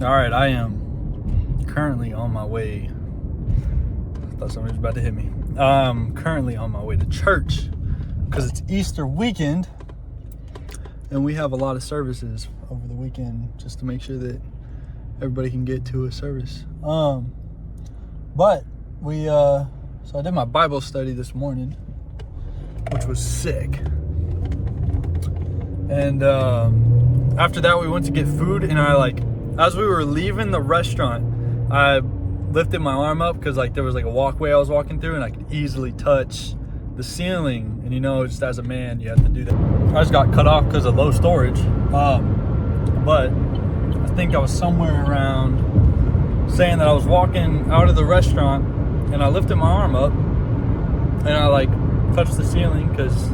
All right, I am currently on my way. I thought somebody was about to hit me. I'm currently on my way to church because it's Easter weekend, and we have a lot of services over the weekend just to make sure that everybody can get to a service. But so I did my Bible study this morning, which was sick. And after that, we went to get food, and as we were leaving the restaurant, I lifted my arm up because there was a walkway I was walking through, and I could easily touch the ceiling. And just as a man, you have to do that. I just got cut off because of low storage. But I think I was somewhere around saying that I was walking out of the restaurant, and I lifted my arm up, and I touched the ceiling because,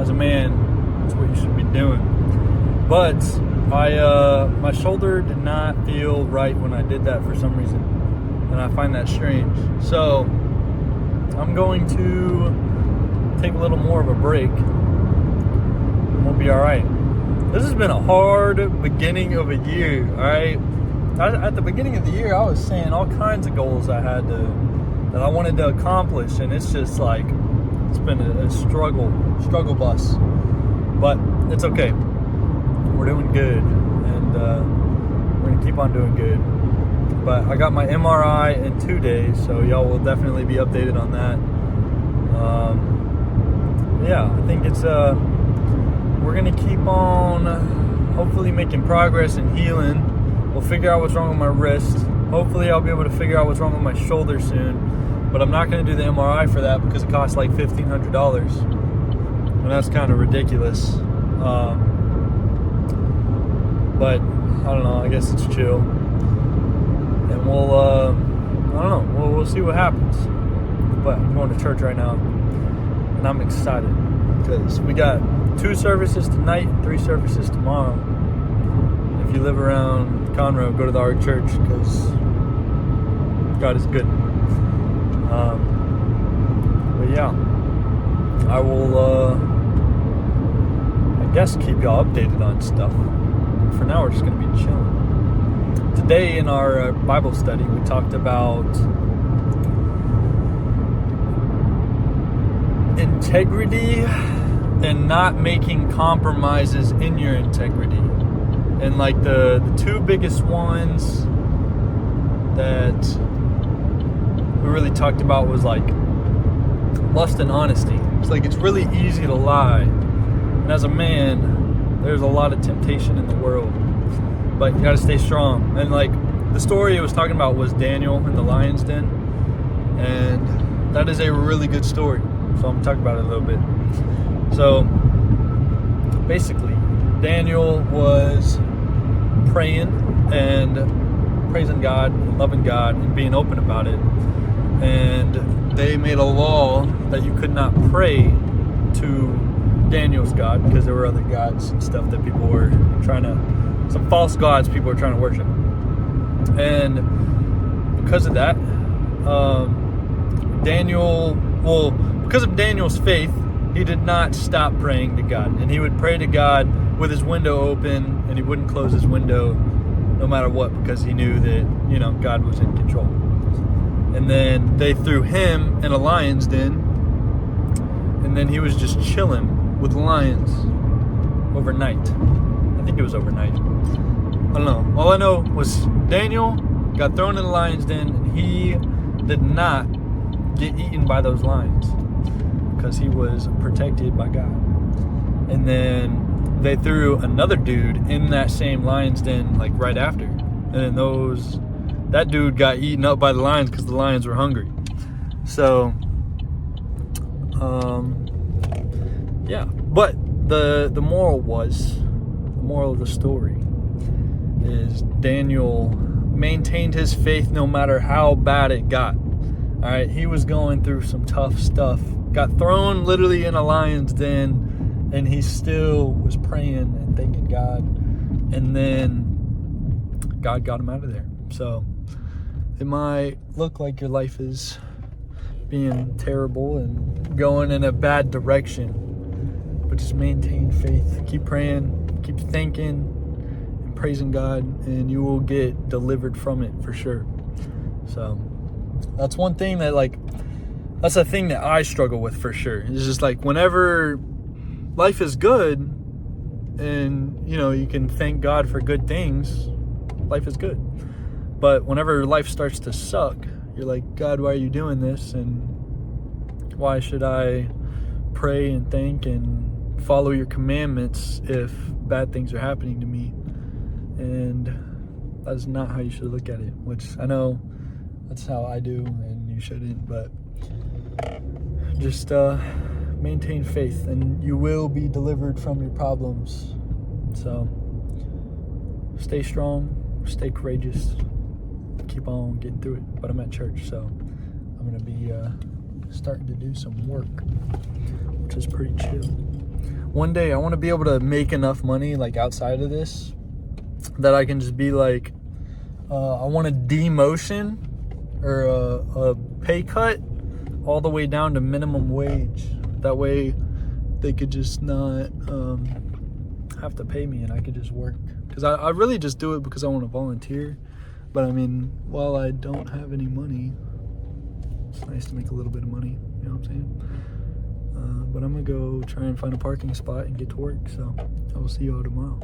as a man, that's what you should be doing. But my shoulder did not feel right when I did that for some reason, and I find that strange. So I'm going to take a little more of a break, and we'll be all right. This has been a hard beginning of a year, all right? At the beginning of the year, I was saying all kinds of goals that I wanted to accomplish, and it's just it's been a struggle bus. But it's okay. We're doing good, and we're gonna keep on doing good. But I got my MRI in 2 days, so y'all will definitely be updated on that. Yeah, I think we're gonna keep on hopefully making progress and healing. We'll figure out what's wrong with my wrist. Hopefully I'll be able to figure out what's wrong with my shoulder soon. But I'm not gonna do the MRI for that because it costs $1,500, and that's kind of ridiculous. But I don't know, I guess it's chill. And we'll see what happens. But I'm going to church right now, and I'm excited because we got 2 services tonight and 3 services tomorrow. If you live around Conroe, go to the Ark Church because God is good. But yeah, I will I guess keep y'all updated on stuff. For now, we're just going to be chilling. Today in our Bible study, we talked about integrity and not making compromises in your integrity. And the 2 biggest ones that we really talked about was lust and honesty. It's really easy to lie. And as a man, there's a lot of temptation in the world, but you gotta stay strong. And the story it was talking about was Daniel in the lion's den, and that is a really good story. So I'm gonna talk about it a little bit. So basically, Daniel was praying and praising God, and loving God, and being open about it. And they made a law that you could not pray to Daniel's God because there were other gods and stuff that people were some false gods people were trying to worship. And because of that, because of Daniel's faith, he did not stop praying to God. And he would pray to God with his window open, and he wouldn't close his window no matter what, because he knew that, God was in control. And then they threw him in a lion's den, and then he was just chilling with lions overnight. I think it was overnight. I don't know. All I know was Daniel got thrown in the lion's den, and he did not get eaten by those lions because he was protected by God. And then they threw another dude in that same lion's den right after, and then that dude got eaten up by the lions because the lions were hungry. So yeah, but the moral of the story is Daniel maintained his faith no matter how bad it got. All right, he was going through some tough stuff, got thrown literally in a lion's den, and he still was praying and thanking God, and then God got him out of there. So it might look like your life is being terrible and going in a bad direction, but just maintain faith, keep praying, keep thinking, and praising God, and you will get delivered from it for sure. So that's one thing that, like, that's a thing that I struggle with for sure. It's just like whenever life is good and, you know, you can thank God for good things, life is good. But whenever life starts to suck, you're like, God, why are you doing this? And why should I pray and thank and follow your commandments if bad things are happening to me? And that's not how you should look at it, which I know that's how I do, and you shouldn't. But just maintain faith, and you will be delivered from your problems. So stay strong, stay courageous, keep on getting through it. But I'm at church, so I'm going to be starting to do some work, which is pretty chill. One day I want to be able to make enough money, like, outside of this, that I can just be like, I want a demotion or a pay cut all the way down to minimum wage. That way they could just not have to pay me, and I could just work. Because I really just do it because I want to volunteer. But I mean, while I don't have any money, it's nice to make a little bit of money. You know what I'm saying? But I'm going to go try and find a parking spot and get to work. So I will see you all tomorrow.